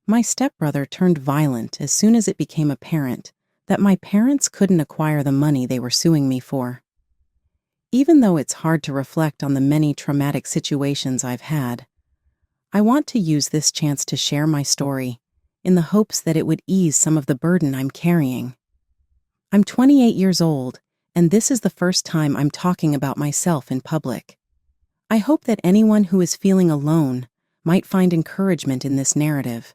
My stepbrother turned violent as soon as it became apparent that my parents couldn't acquire the money they were suing me for. Even though it's hard to reflect on the many traumatic situations I've had, I want to use this chance to share my story in the hopes that it would ease some of the burden I'm carrying. I'm 28 years old, and this is the first time I'm talking about myself in public. I hope that anyone who is feeling alone might find encouragement in this narrative.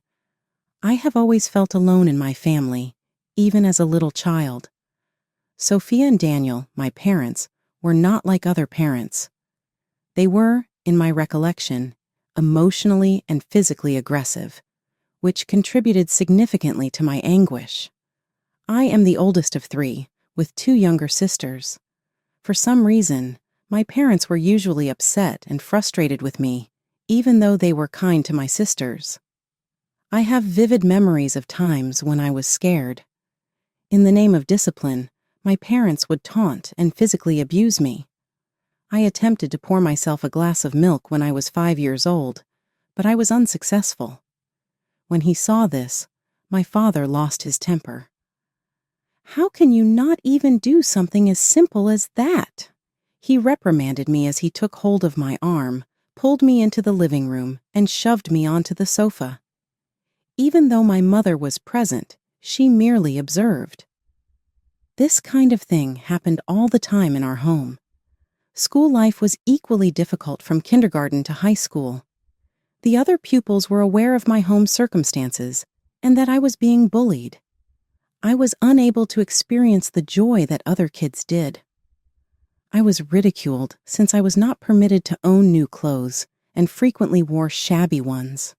I have always felt alone in my family, even as a little child. Sophia and Daniel, my parents, were not like other parents. They were, in my recollection, emotionally and physically aggressive, which contributed significantly to my anguish. I am the oldest of three, with two younger sisters. For some reason, my parents were usually upset and frustrated with me, even though they were kind to my sisters. I have vivid memories of times when I was scared. In the name of discipline, my parents would taunt and physically abuse me. I attempted to pour myself a glass of milk when I was 5 years old, but I was unsuccessful. When he saw this, my father lost his temper. "How can you not even do something as simple as that?" He reprimanded me as he took hold of my arm, pulled me into the living room, and shoved me onto the sofa. Even though my mother was present, she merely observed. This kind of thing happened all the time in our home. School life was equally difficult from kindergarten to high school. The other pupils were aware of my home circumstances and that I was being bullied. I was unable to experience the joy that other kids did. I was ridiculed since I was not permitted to own new clothes and frequently wore shabby ones.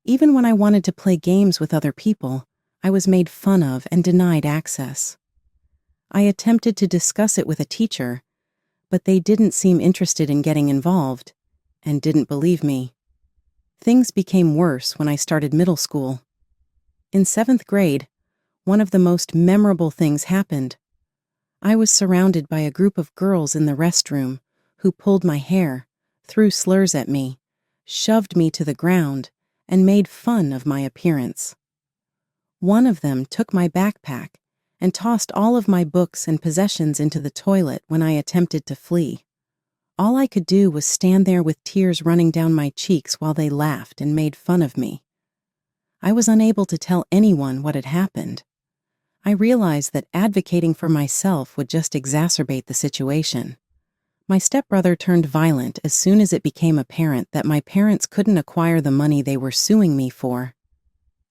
Even when I wanted to play games with other people, I was made fun of and denied access. I attempted to discuss it with a teacher, but they didn't seem interested in getting involved and didn't believe me. Things became worse when I started middle school. In 7th grade, one of the most memorable things happened. I was surrounded by a group of girls in the restroom who pulled my hair, threw slurs at me, shoved me to the ground, and made fun of my appearance. One of them took my backpack and tossed all of my books and possessions into the toilet when I attempted to flee. All I could do was stand there with tears running down my cheeks while they laughed and made fun of me. I was unable to tell anyone what had happened. I realized that advocating for myself would just exacerbate the situation. My stepbrother turned violent as soon as it became apparent that my parents couldn't acquire the money they were suing me for.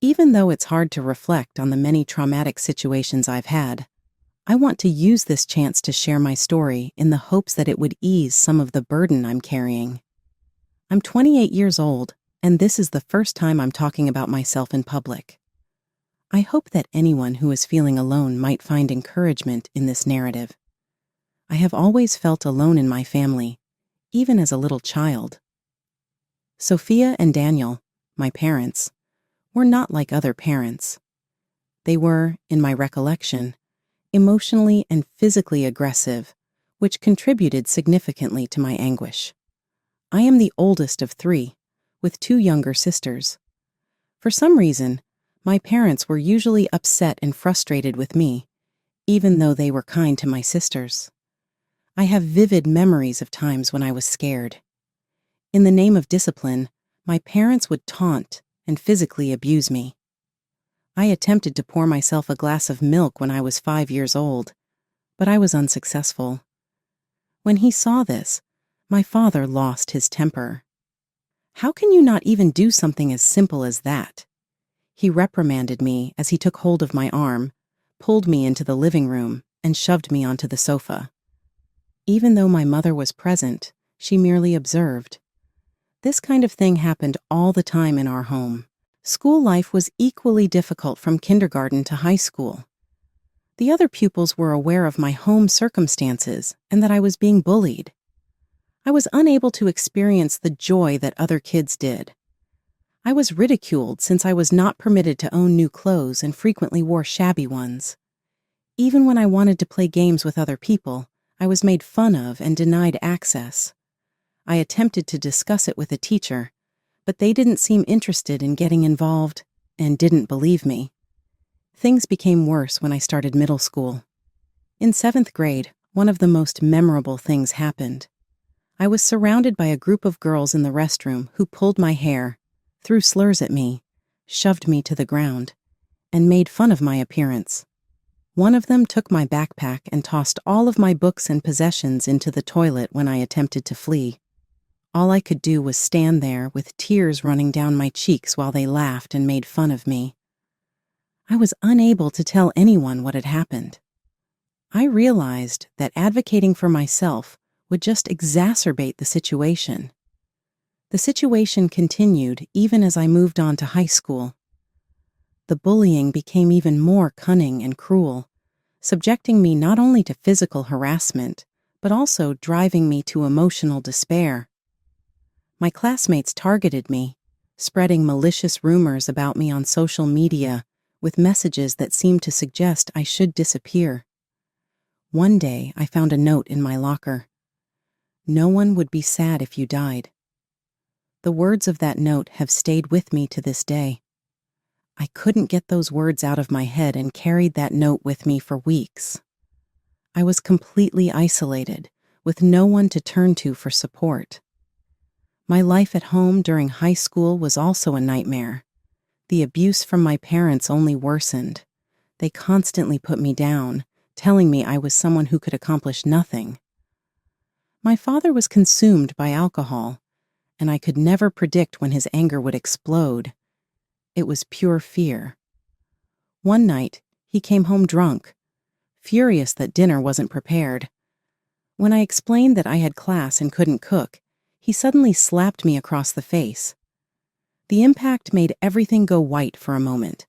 Even though it's hard to reflect on the many traumatic situations I've had, I want to use this chance to share my story in the hopes that it would ease some of the burden I'm carrying. I'm 28 years old, and this is the first time I'm talking about myself in public. I hope that anyone who is feeling alone might find encouragement in this narrative. I have always felt alone in my family, even as a little child. Sophia and Daniel, my parents, were not like other parents. They were, in my recollection, emotionally and physically aggressive, which contributed significantly to my anguish. I am the oldest of three, with two younger sisters. For some reason, my parents were usually upset and frustrated with me, even though they were kind to my sisters. I have vivid memories of times when I was scared. In the name of discipline, my parents would taunt and physically abuse me. I attempted to pour myself a glass of milk when I was 5 years old, but I was unsuccessful. When he saw this, my father lost his temper. "How can you not even do something as simple as that?" He reprimanded me as he took hold of my arm, pulled me into the living room, and shoved me onto the sofa. Even though my mother was present, she merely observed. This kind of thing happened all the time in our home. School life was equally difficult from kindergarten to high school. The other pupils were aware of my home circumstances and that I was being bullied. I was unable to experience the joy that other kids did. I was ridiculed since I was not permitted to own new clothes and frequently wore shabby ones. Even when I wanted to play games with other people, I was made fun of and denied access. I attempted to discuss it with a teacher, but they didn't seem interested in getting involved and didn't believe me. Things became worse when I started middle school. In 7th grade, one of the most memorable things happened. I was surrounded by a group of girls in the restroom who pulled my hair, threw slurs at me, shoved me to the ground, and made fun of my appearance. One of them took my backpack and tossed all of my books and possessions into the toilet when I attempted to flee. All I could do was stand there with tears running down my cheeks while they laughed and made fun of me. I was unable to tell anyone what had happened. I realized that advocating for myself would just exacerbate the situation. The situation continued even as I moved on to high school. The bullying became even more cunning and cruel, subjecting me not only to physical harassment, but also driving me to emotional despair. My classmates targeted me, spreading malicious rumors about me on social media with messages that seemed to suggest I should disappear. One day, I found a note in my locker. "No one would be sad if you died." The words of that note have stayed with me to this day. I couldn't get those words out of my head and carried that note with me for weeks. I was completely isolated, with no one to turn to for support. My life at home during high school was also a nightmare. The abuse from my parents only worsened. They constantly put me down, telling me I was someone who could accomplish nothing. My father was consumed by alcohol, and I could never predict when his anger would explode. It was pure fear. One night, he came home drunk, furious that dinner wasn't prepared. When I explained that I had class and couldn't cook, he suddenly slapped me across the face. The impact made everything go white for a moment.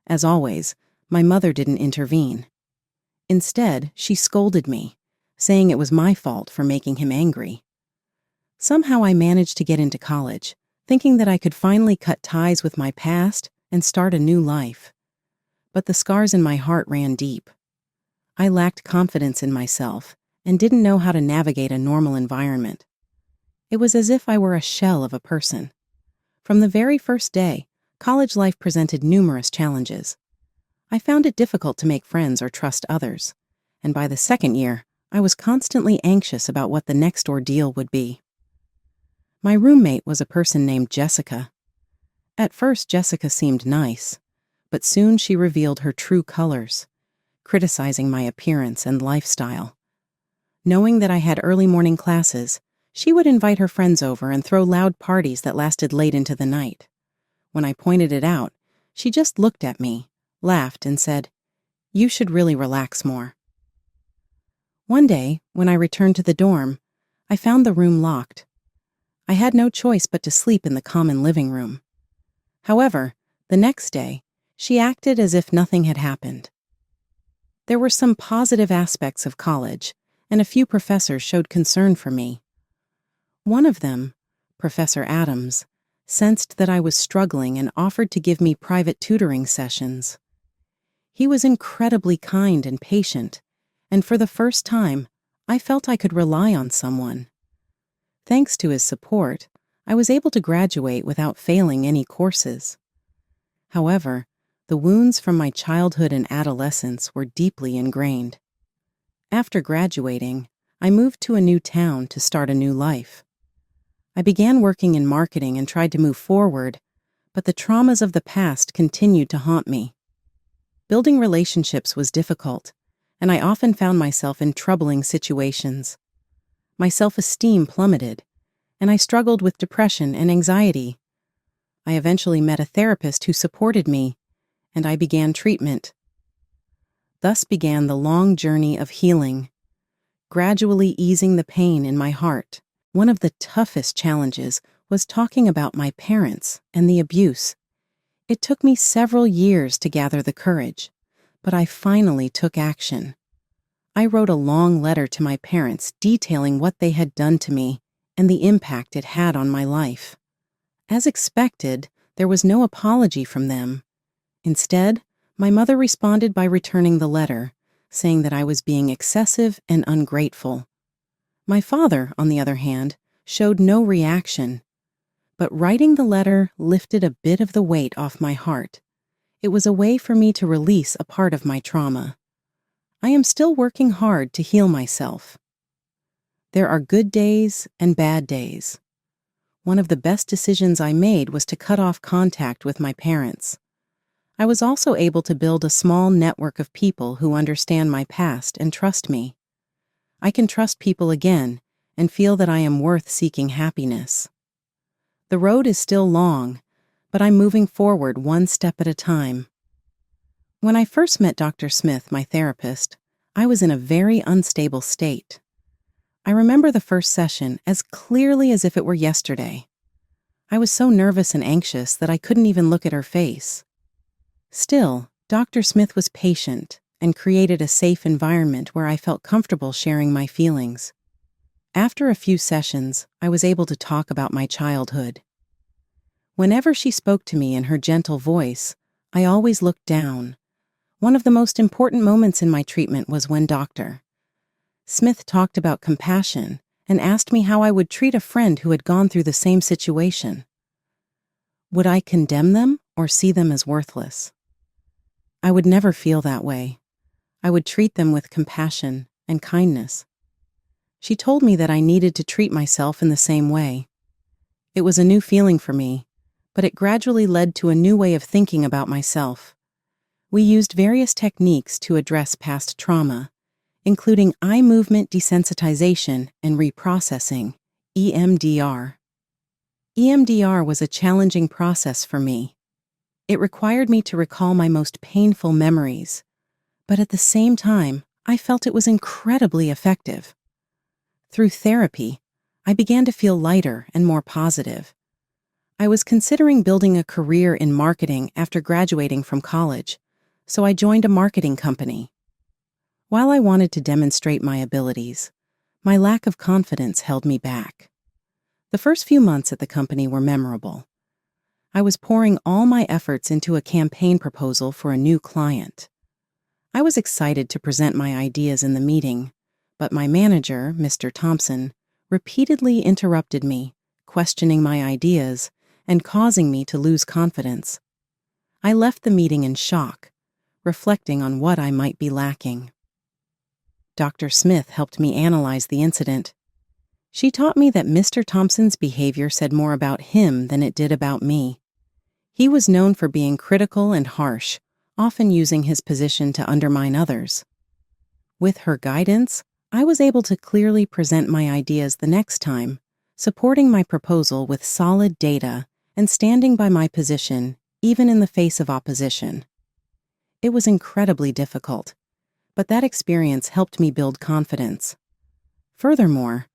As always, my mother didn't intervene. Instead, she scolded me, saying it was my fault for making him angry. Somehow I managed to get into college, thinking that I could finally cut ties with my past and start a new life. But the scars in my heart ran deep. I lacked confidence in myself and didn't know how to navigate a normal environment. It was as if I were a shell of a person. From the very first day, college life presented numerous challenges. I found it difficult to make friends or trust others, and by the second year, I was constantly anxious about what the next ordeal would be. My roommate was a person named Jessica. At first, Jessica seemed nice, but soon she revealed her true colors, criticizing my appearance and lifestyle. Knowing that I had early morning classes, she would invite her friends over and throw loud parties that lasted late into the night. When I pointed it out, she just looked at me, laughed, and said, "You should really relax more." One day, when I returned to the dorm, I found the room locked. I had no choice but to sleep in the common living room. However, the next day, she acted as if nothing had happened. There were some positive aspects of college, and a few professors showed concern for me. One of them, Professor Adams, sensed that I was struggling and offered to give me private tutoring sessions. He was incredibly kind and patient, and for the first time, I felt I could rely on someone. Thanks to his support, I was able to graduate without failing any courses. However, the wounds from my childhood and adolescence were deeply ingrained. After graduating, I moved to a new town to start a new life. I began working in marketing and tried to move forward, but the traumas of the past continued to haunt me. Building relationships was difficult, and I often found myself in troubling situations. My self-esteem plummeted, and I struggled with depression and anxiety. I eventually met a therapist who supported me, and I began treatment. Thus began the long journey of healing, gradually easing the pain in my heart. One of the toughest challenges was talking about my parents and the abuse. It took me several years to gather the courage, but I finally took action. I wrote a long letter to my parents detailing what they had done to me and the impact it had on my life. As expected, there was no apology from them. Instead, my mother responded by returning the letter, saying that I was being excessive and ungrateful. My father, on the other hand, showed no reaction. But writing the letter lifted a bit of the weight off my heart. It was a way for me to release a part of my trauma. I am still working hard to heal myself. There are good days and bad days. One of the best decisions I made was to cut off contact with my parents. I was also able to build a small network of people who understand my past and trust me. I can trust people again and feel that I am worth seeking happiness. The road is still long, but I'm moving forward one step at a time. When I first met Dr. Smith, my therapist, I was in a very unstable state. I remember the first session as clearly as if it were yesterday. I was so nervous and anxious that I couldn't even look at her face. Still, Dr. Smith was patient and created a safe environment where I felt comfortable sharing my feelings. After a few sessions, I was able to talk about my childhood. Whenever she spoke to me in her gentle voice, I always looked down. One of the most important moments in my treatment was when Dr. Smith talked about compassion and asked me how I would treat a friend who had gone through the same situation. Would I condemn them or see them as worthless? I would never feel that way. I would treat them with compassion and kindness. She told me that I needed to treat myself in the same way. It was a new feeling for me, but it gradually led to a new way of thinking about myself. We used various techniques to address past trauma, including eye movement desensitization and reprocessing, EMDR. EMDR was a challenging process for me. It required me to recall my most painful memories, but at the same time, I felt it was incredibly effective. Through therapy, I began to feel lighter and more positive. I was considering building a career in marketing after graduating from college, so I joined a marketing company. While I wanted to demonstrate my abilities, my lack of confidence held me back. The first few months at the company were memorable. I was pouring all my efforts into a campaign proposal for a new client. I was excited to present my ideas in the meeting, but my manager, Mr. Thompson, repeatedly interrupted me, questioning my ideas and causing me to lose confidence. I left the meeting in shock, reflecting on what I might be lacking. Dr. Smith helped me analyze the incident. She taught me that Mr. Thompson's behavior said more about him than it did about me. He was known for being critical and harsh, often using his position to undermine others. With her guidance, I was able to clearly present my ideas the next time, supporting my proposal with solid data and standing by my position, even in the face of opposition. It was incredibly difficult, but that experience helped me build confidence. Furthermore,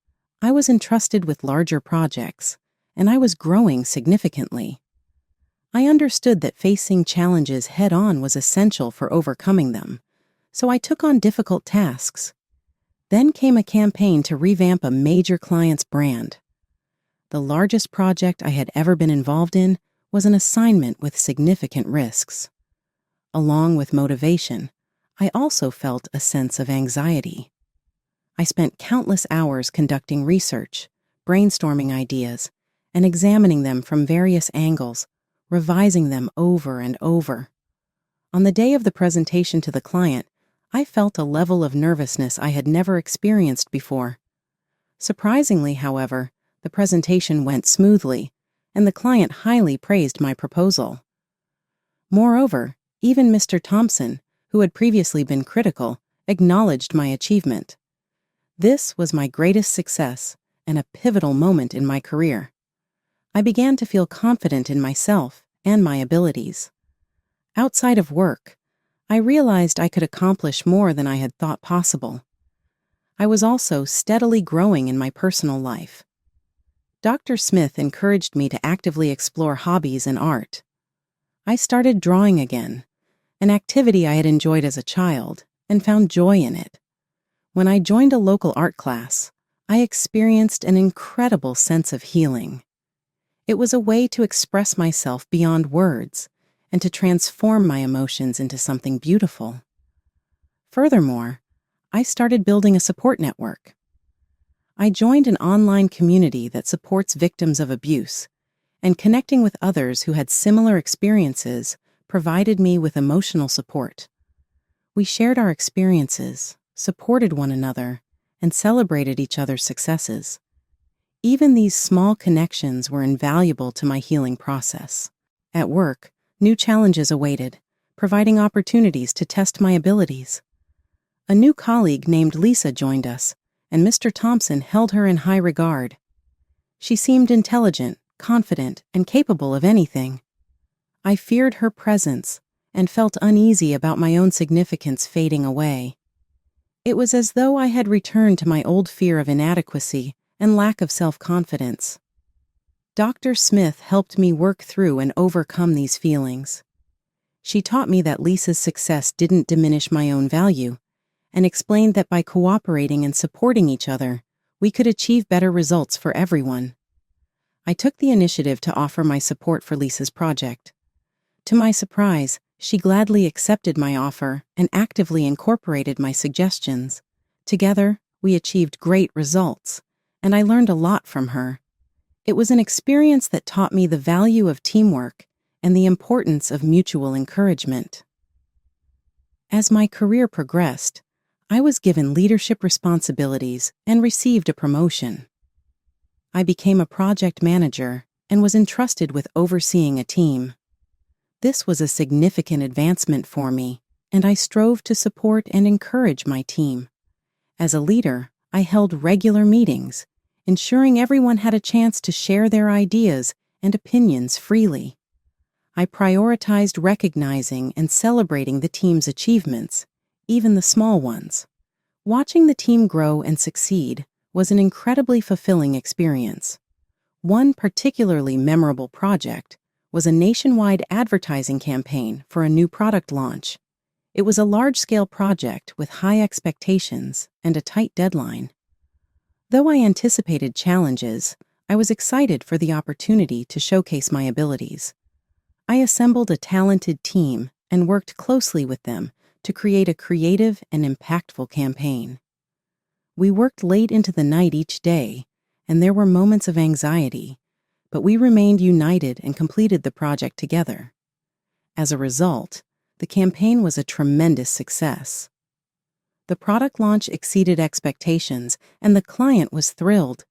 I was entrusted with larger projects, and I was growing significantly. I understood that facing challenges head-on was essential for overcoming them, so I took on difficult tasks. Then came a campaign to revamp a major client's brand. The largest project I had ever been involved in was an assignment with significant risks. Along with motivation, I also felt a sense of anxiety. I spent countless hours conducting research, brainstorming ideas, and examining them from various angles, revising them over and over. On the day of the presentation to the client, I felt a level of nervousness I had never experienced before. Surprisingly, however, the presentation went smoothly, and the client highly praised my proposal. Moreover, even Mr. Thompson, who had previously been critical, acknowledged my achievement. This was my greatest success and a pivotal moment in my career. I began to feel confident in myself and my abilities. Outside of work, I realized I could accomplish more than I had thought possible. I was also steadily growing in my personal life. Dr. Smith encouraged me to actively explore hobbies and art. I started drawing again, an activity I had enjoyed as a child, and found joy in it. When I joined a local art class, I experienced an incredible sense of healing. It was a way to express myself beyond words and to transform my emotions into something beautiful. Furthermore, I started building a support network. I joined an online community that supports victims of abuse, and connecting with others who had similar experiences provided me with emotional support. We shared our experiences, supported one another, and celebrated each other's successes. Even these small connections were invaluable to my healing process. At work, new challenges awaited, providing opportunities to test my abilities. A new colleague named Lisa joined us, and Mr. Thompson held her in high regard. She seemed intelligent, confident, and capable of anything. I feared her presence and felt uneasy about my own significance fading away. It was as though I had returned to my old fear of inadequacy and lack of self-confidence. Dr. Smith helped me work through and overcome these feelings. She taught me that Lisa's success didn't diminish my own value, and explained that by cooperating and supporting each other, we could achieve better results for everyone. I took the initiative to offer my support for Lisa's project. To my surprise, she gladly accepted my offer and actively incorporated my suggestions. Together, we achieved great results, and I learned a lot from her. It was an experience that taught me the value of teamwork and the importance of mutual encouragement. As my career progressed, I was given leadership responsibilities and received a promotion. I became a project manager and was entrusted with overseeing a team. This was a significant advancement for me, and I strove to support and encourage my team. As a leader, I held regular meetings, ensuring everyone had a chance to share their ideas and opinions freely. I prioritized recognizing and celebrating the team's achievements, even the small ones. Watching the team grow and succeed was an incredibly fulfilling experience. One particularly memorable project was a nationwide advertising campaign for a new product launch. It was a large-scale project with high expectations and a tight deadline. Though I anticipated challenges, I was excited for the opportunity to showcase my abilities. I assembled a talented team and worked closely with them to create a creative and impactful campaign. We worked late into the night each day, and there were moments of anxiety, but we remained united and completed the project together. As a result, the campaign was a tremendous success. The product launch exceeded expectations, and the client was thrilled.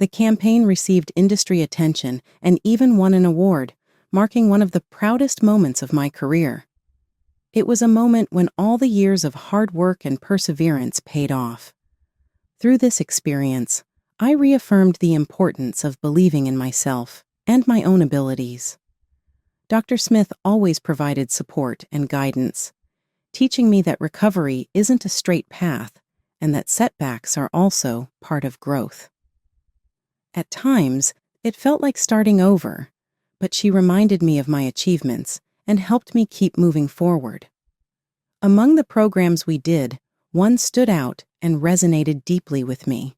The campaign received industry attention and even won an award, marking one of the proudest moments of my career. It was a moment when all the years of hard work and perseverance paid off. Through this experience, I reaffirmed the importance of believing in myself and my own abilities. Dr. Smith always provided support and guidance, teaching me that recovery isn't a straight path and that setbacks are also part of growth. At times, it felt like starting over, but she reminded me of my achievements and helped me keep moving forward. Among the programs we did, one stood out and resonated deeply with me.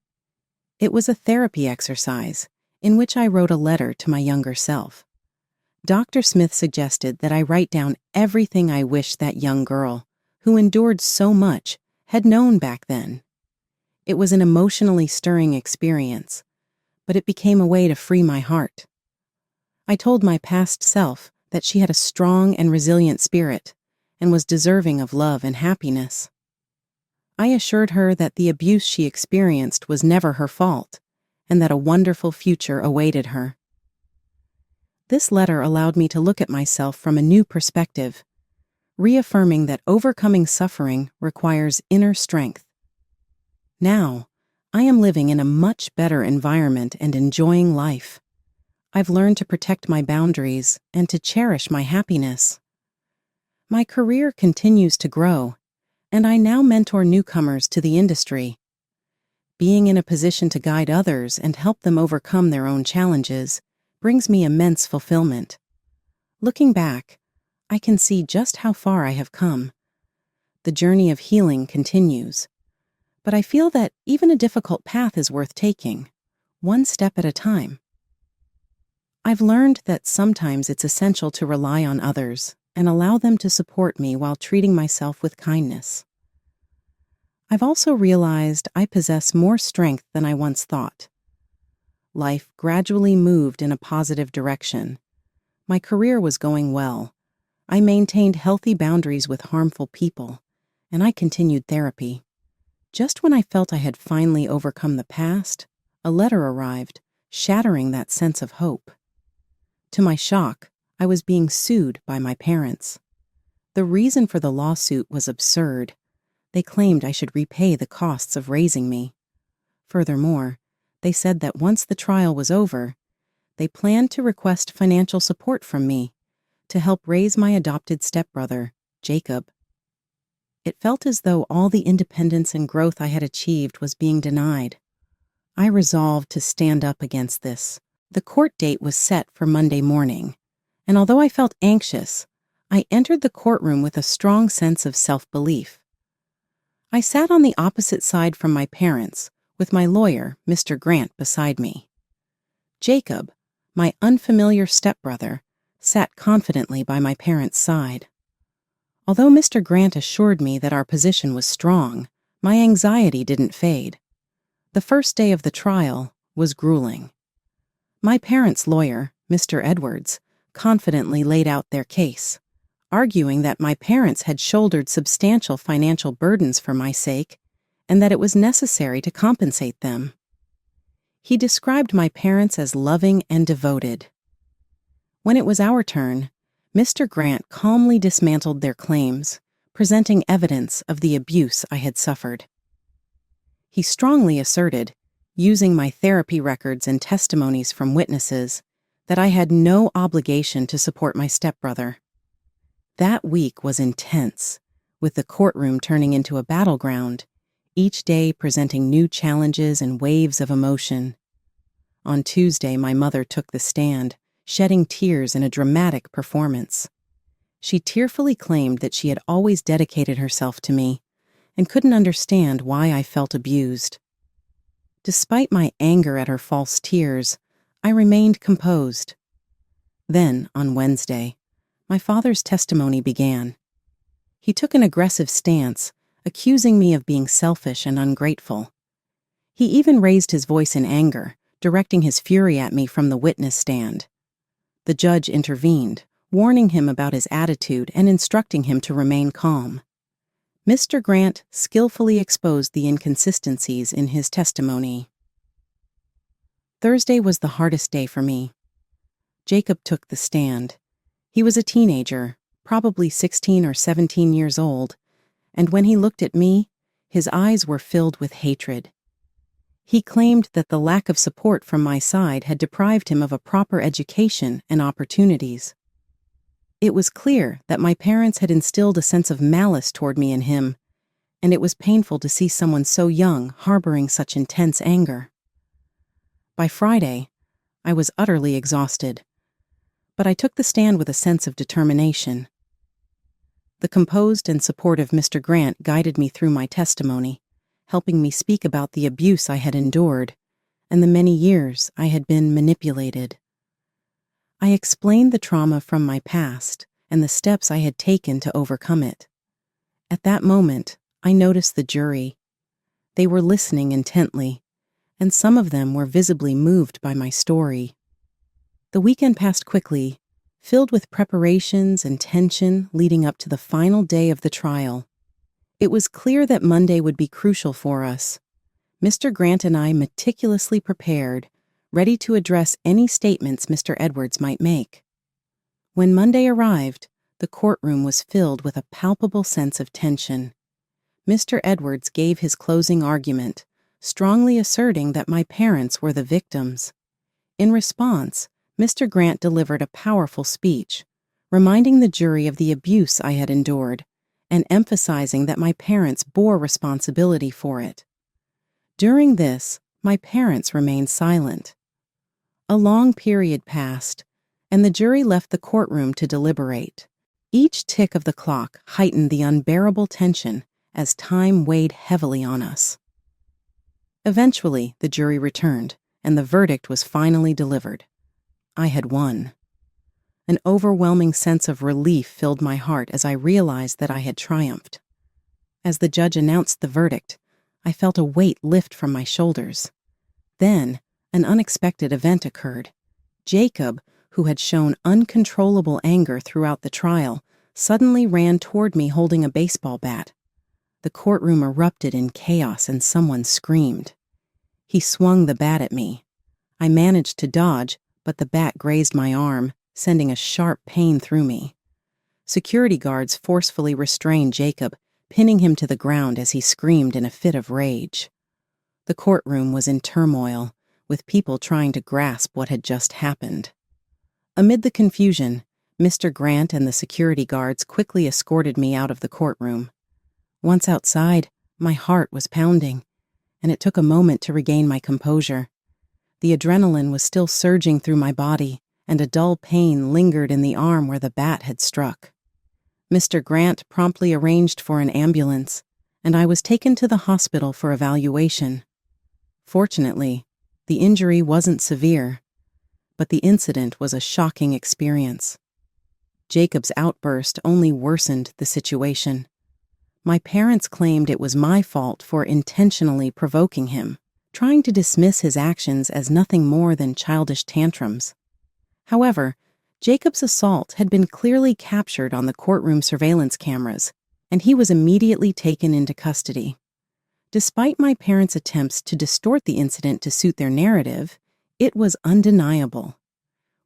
It was a therapy exercise in which I wrote a letter to my younger self. Dr. Smith suggested that I write down everything I wished that young girl, who endured so much, had known back then. It was an emotionally stirring experience, but it became a way to free my heart. I told my past self that she had a strong and resilient spirit and was deserving of love and happiness. I assured her that the abuse she experienced was never her fault, and that a wonderful future awaited her. This letter allowed me to look at myself from a new perspective, reaffirming that overcoming suffering requires inner strength. Now, I am living in a much better environment and enjoying life. I've learned to protect my boundaries and to cherish my happiness. My career continues to grow, and I now mentor newcomers to the industry. Being in a position to guide others and help them overcome their own challenges brings me immense fulfillment. Looking back, I can see just how far I have come. The journey of healing continues, but I feel that even a difficult path is worth taking, one step at a time. I've learned that sometimes it's essential to rely on others and allow them to support me while treating myself with kindness. I've also realized I possess more strength than I once thought. life gradually moved in a positive direction. My career was going well. I maintained healthy boundaries with harmful people, and I continued therapy. Just when I felt I had finally overcome the past, a letter arrived, shattering that sense of hope. To my shock, I was being sued by my parents. The reason for the lawsuit was absurd. They claimed I should repay the costs of raising me. Furthermore, they said that once the trial was over, they planned to request financial support from me to help raise my adopted stepbrother, Jacob. It felt as though all the independence and growth I had achieved was being denied. I resolved to stand up against this. The court date was set for Monday morning, and although I felt anxious, I entered the courtroom with a strong sense of self-belief. I sat on the opposite side from my parents, with my lawyer, Mr. Grant, beside me. Jacob, my unfamiliar stepbrother, sat confidently by my parents' side. Although Mr. Grant assured me that our position was strong, my anxiety didn't fade. The first day of the trial was grueling. My parents' lawyer, Mr. Edwards, confidently laid out their case, arguing that my parents had shouldered substantial financial burdens for my sake and that it was necessary to compensate them. He described my parents as loving and devoted. When it was our turn, Mr. Grant calmly dismantled their claims, presenting evidence of the abuse I had suffered. He strongly asserted, using my therapy records and testimonies from witnesses, that I had no obligation to support my stepbrother. That week was intense, with the courtroom turning into a battleground, each day presenting new challenges and waves of emotion. On Tuesday, my mother took the stand, shedding tears in a dramatic performance. She tearfully claimed that she had always dedicated herself to me and couldn't understand why I felt abused. Despite my anger at her false tears, I remained composed. Then, on Wednesday, my father's testimony began. He took an aggressive stance, accusing me of being selfish and ungrateful. He even raised his voice in anger, directing his fury at me from the witness stand. The judge intervened, warning him about his attitude and instructing him to remain calm. Mr. Grant skillfully exposed the inconsistencies in his testimony. Thursday was the hardest day for me. Jacob took the stand. He was a teenager, probably 16 or 17 years old, and when he looked at me, his eyes were filled with hatred. He claimed that the lack of support from my side had deprived him of a proper education and opportunities. It was clear that my parents had instilled a sense of malice toward me and him, and it was painful to see someone so young harboring such intense anger. By Friday, I was utterly exhausted, but I took the stand with a sense of determination. The composed and supportive Mr. Grant guided me through my testimony, helping me speak about the abuse I had endured and the many years I had been manipulated. I explained the trauma from my past and the steps I had taken to overcome it. At that moment, I noticed the jury. They were listening intently, and some of them were visibly moved by my story. The weekend passed quickly, filled with preparations and tension leading up to the final day of the trial. It was clear that Monday would be crucial for us. Mr. Grant and I meticulously prepared, ready to address any statements Mr. Edwards might make. When Monday arrived, the courtroom was filled with a palpable sense of tension. Mr. Edwards gave his closing argument, strongly asserting that my parents were the victims. In response, Mr. Grant delivered a powerful speech, reminding the jury of the abuse I had endured and emphasizing that my parents bore responsibility for it. During this, my parents remained silent. A long period passed, and the jury left the courtroom to deliberate. Each tick of the clock heightened the unbearable tension as time weighed heavily on us. Eventually, the jury returned, and the verdict was finally delivered. I had won. An overwhelming sense of relief filled my heart as I realized that I had triumphed. As the judge announced the verdict, I felt a weight lift from my shoulders. Then, an unexpected event occurred. Jacob, who had shown uncontrollable anger throughout the trial, suddenly ran toward me holding a baseball bat. The courtroom erupted in chaos and someone screamed. He swung the bat at me. I managed to dodge, but the bat grazed my arm, sending a sharp pain through me. Security guards forcefully restrained Jacob, pinning him to the ground as he screamed in a fit of rage. The courtroom was in turmoil, with people trying to grasp what had just happened. Amid the confusion, Mr. Grant and the security guards quickly escorted me out of the courtroom. Once outside, my heart was pounding, and it took a moment to regain my composure. The adrenaline was still surging through my body, and a dull pain lingered in the arm where the bat had struck. Mr. Grant promptly arranged for an ambulance, and I was taken to the hospital for evaluation. Fortunately, the injury wasn't severe, but the incident was a shocking experience. Jacob's outburst only worsened the situation. My parents claimed it was my fault for intentionally provoking him, trying to dismiss his actions as nothing more than childish tantrums. However, Jacob's assault had been clearly captured on the courtroom surveillance cameras, and he was immediately taken into custody. Despite my parents' attempts to distort the incident to suit their narrative, it was undeniable.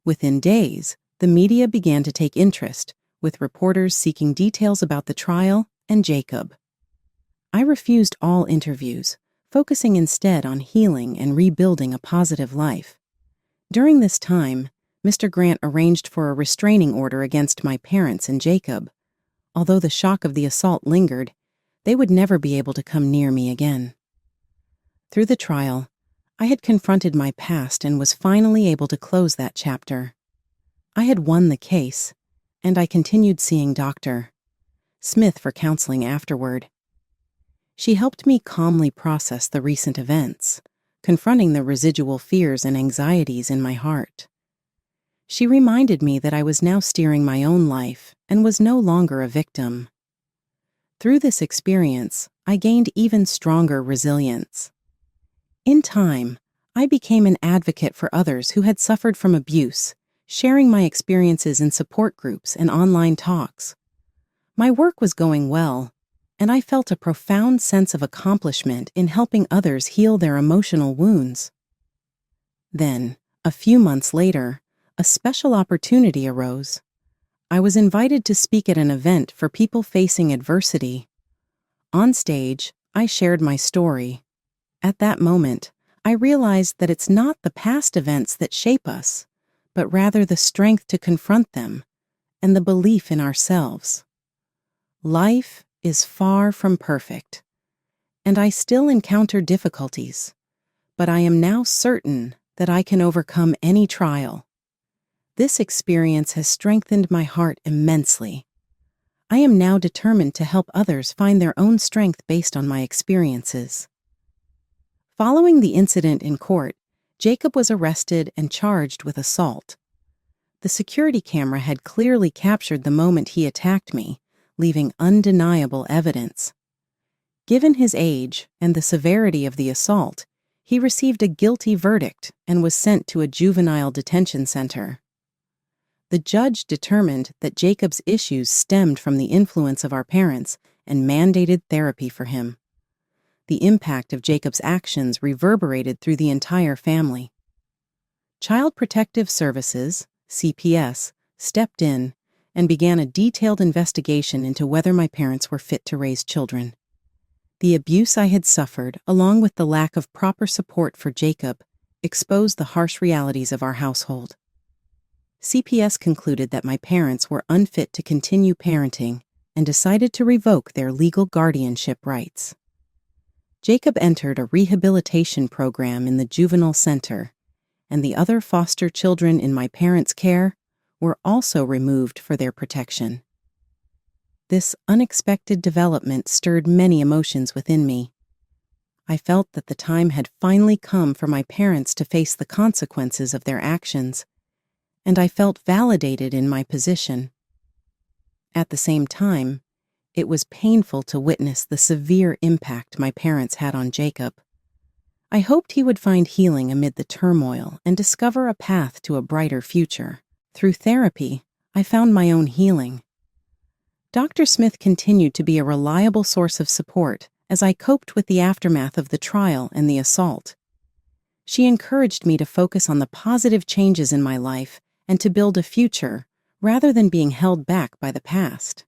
Within days, the media began to take interest, with reporters seeking details about the trial and Jacob. I refused all interviews, focusing instead on healing and rebuilding a positive life. During this time, Mr. Grant arranged for a restraining order against my parents and Jacob. Although the shock of the assault lingered, they would never be able to come near me again. Through the trial, I had confronted my past and was finally able to close that chapter. I had won the case, and I continued seeing Dr. Smith for counseling afterward. She helped me calmly process the recent events, confronting the residual fears and anxieties in my heart. She reminded me that I was now steering my own life and was no longer a victim. Through this experience, I gained even stronger resilience. In time, I became an advocate for others who had suffered from abuse, sharing my experiences in support groups and online talks. My work was going well, and I felt a profound sense of accomplishment in helping others heal their emotional wounds. Then, a few months later, a special opportunity arose. I was invited to speak at an event for people facing adversity. On stage, I shared my story. At that moment, I realized that it's not the past events that shape us, but rather the strength to confront them and the belief in ourselves. Life is far from perfect, and I still encounter difficulties, but I am now certain that I can overcome any trial. This experience has strengthened my heart immensely. I am now determined to help others find their own strength based on my experiences. Following the incident in court, Jacob was arrested and charged with assault. The security camera had clearly captured the moment he attacked me, leaving undeniable evidence. Given his age and the severity of the assault, he received a guilty verdict and was sent to a juvenile detention center. The judge determined that Jacob's issues stemmed from the influence of our parents and mandated therapy for him. The impact of Jacob's actions reverberated through the entire family. Child Protective Services, CPS, stepped in and began a detailed investigation into whether my parents were fit to raise children. The abuse I had suffered, along with the lack of proper support for Jacob, exposed the harsh realities of our household. CPS concluded that my parents were unfit to continue parenting and decided to revoke their legal guardianship rights. Jacob entered a rehabilitation program in the juvenile center, and the other foster children in my parents' care were also removed for their protection. This unexpected development stirred many emotions within me. I felt that the time had finally come for my parents to face the consequences of their actions, and I felt validated in my position. At the same time, it was painful to witness the severe impact my parents had on Jacob. I hoped he would find healing amid the turmoil and discover a path to a brighter future. Through therapy, I found my own healing. Dr. Smith continued to be a reliable source of support as I coped with the aftermath of the trial and the assault. She encouraged me to focus on the positive changes in my life and to build a future rather than being held back by the past.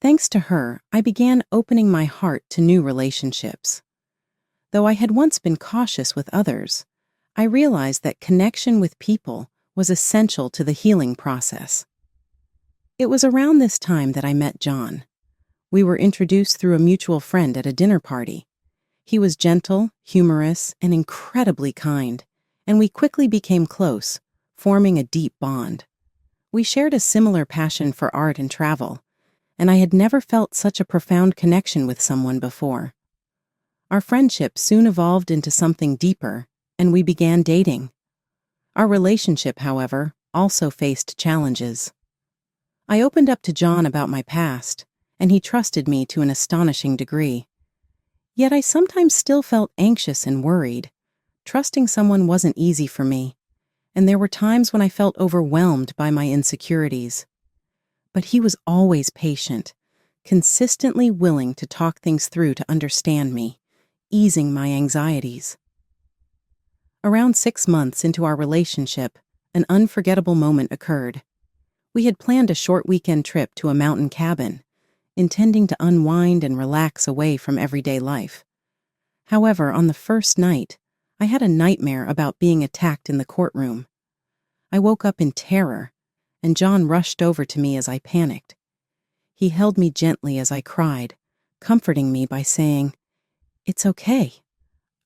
Thanks to her, I began opening my heart to new relationships. Though I had once been cautious with others, I realized that connection with people was essential to the healing process. It was around this time that I met John. We were introduced through a mutual friend at a dinner party. He was gentle, humorous, and incredibly kind, and we quickly became close, forming a deep bond. We shared a similar passion for art and travel, and I had never felt such a profound connection with someone before. Our friendship soon evolved into something deeper, and we began dating. Our relationship, however, also faced challenges. I opened up to John about my past, and he trusted me to an astonishing degree. Yet I sometimes still felt anxious and worried. Trusting someone wasn't easy for me, and there were times when I felt overwhelmed by my insecurities. But he was always patient, consistently willing to talk things through to understand me, easing my anxieties. Around 6 months into our relationship, an unforgettable moment occurred. We had planned a short weekend trip to a mountain cabin, intending to unwind and relax away from everyday life. However, on the first night, I had a nightmare about being attacked in the courtroom. I woke up in terror, and John rushed over to me as I panicked. He held me gently as I cried, comforting me by saying, "It's okay.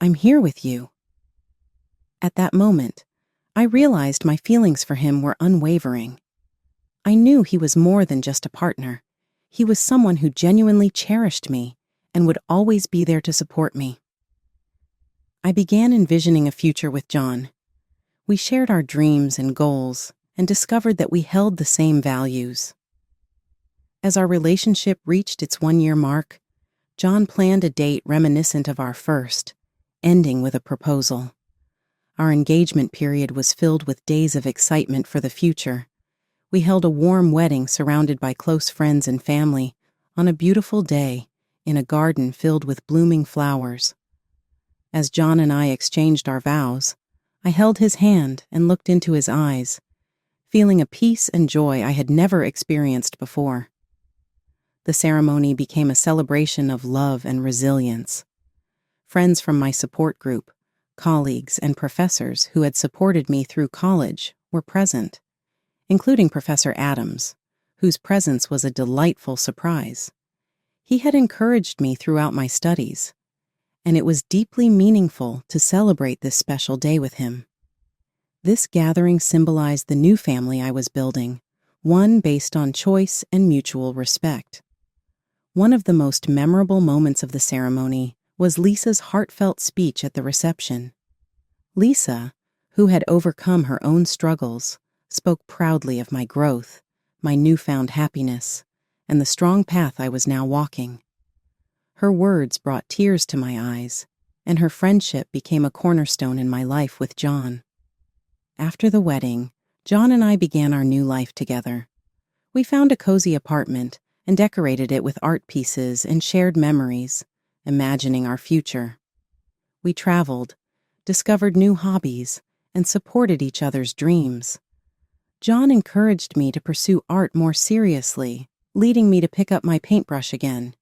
I'm here with you." At that moment, I realized my feelings for him were unwavering. I knew he was more than just a partner. He was someone who genuinely cherished me and would always be there to support me. I began envisioning a future with John. We shared our dreams and goals and discovered that we held the same values. As our relationship reached its 1-year mark, John planned a date reminiscent of our first, ending with a proposal. Our engagement period was filled with days of excitement for the future. We held a warm wedding surrounded by close friends and family on a beautiful day in a garden filled with blooming flowers. As John and I exchanged our vows, I held his hand and looked into his eyes, feeling a peace and joy I had never experienced before. The ceremony became a celebration of love and resilience. Friends from my support group, colleagues, and professors who had supported me through college were present, including Professor Adams, whose presence was a delightful surprise. He had encouraged me throughout my studies, and it was deeply meaningful to celebrate this special day with him. This gathering symbolized the new family I was building, one based on choice and mutual respect. One of the most memorable moments of the ceremony was Lisa's heartfelt speech at the reception. Lisa, who had overcome her own struggles, spoke proudly of my growth, my newfound happiness, and the strong path I was now walking. Her words brought tears to my eyes, and her friendship became a cornerstone in my life with John. After the wedding, John and I began our new life together. We found a cozy apartment and decorated it with art pieces and shared memories, imagining our future. We traveled, discovered new hobbies, and supported each other's dreams. John encouraged me to pursue art more seriously, leading me to pick up my paintbrush again.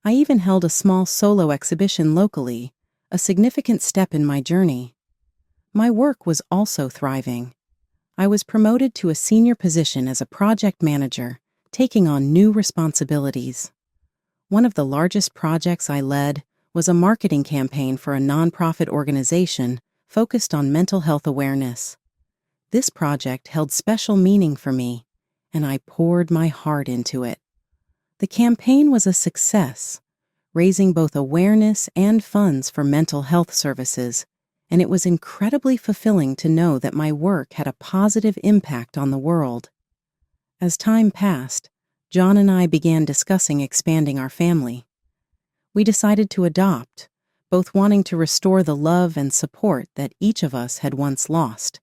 I even held a small solo exhibition locally, a significant step in my journey. My work was also thriving. I was promoted to a senior position as a project manager, taking on new responsibilities. One of the largest projects I led was a marketing campaign for a nonprofit organization focused on mental health awareness. This project held special meaning for me, and I poured my heart into it. The campaign was a success, raising both awareness and funds for mental health services, and it was incredibly fulfilling to know that my work had a positive impact on the world. As time passed, John and I began discussing expanding our family. We decided to adopt, both wanting to restore the love and support that each of us had once lost.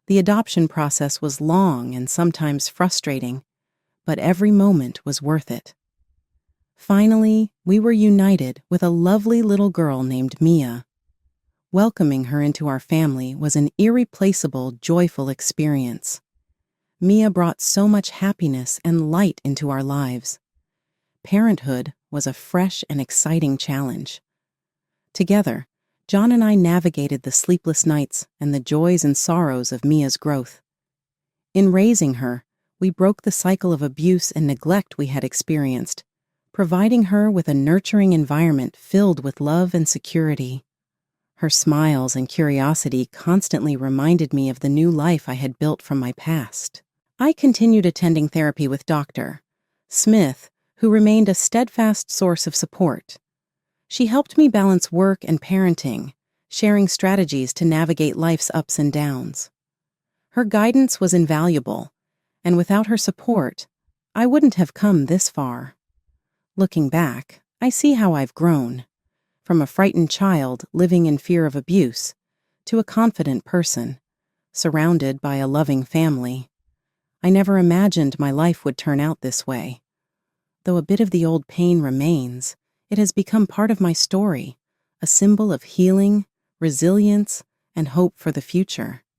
The adoption process was long and sometimes frustrating, but every moment was worth it. Finally, we were united with a lovely little girl named Mia. Welcoming her into our family was an irreplaceable, joyful experience. Mia brought so much happiness and light into our lives. Parenthood was a fresh and exciting challenge. Together, John and I navigated the sleepless nights and the joys and sorrows of Mia's growth. In raising her, we broke the cycle of abuse and neglect we had experienced, providing her with a nurturing environment filled with love and security. Her smiles and curiosity constantly reminded me of the new life I had built from my past. I continued attending therapy with Dr. Smith, who remained a steadfast source of support. She helped me balance work and parenting, sharing strategies to navigate life's ups and downs. Her guidance was invaluable, and without her support, I wouldn't have come this far. Looking back, I see how I've grown, from a frightened child living in fear of abuse to a confident person, surrounded by a loving family. I never imagined my life would turn out this way. Though a bit of the old pain remains, it has become part of my story, a symbol of healing, resilience, and hope for the future.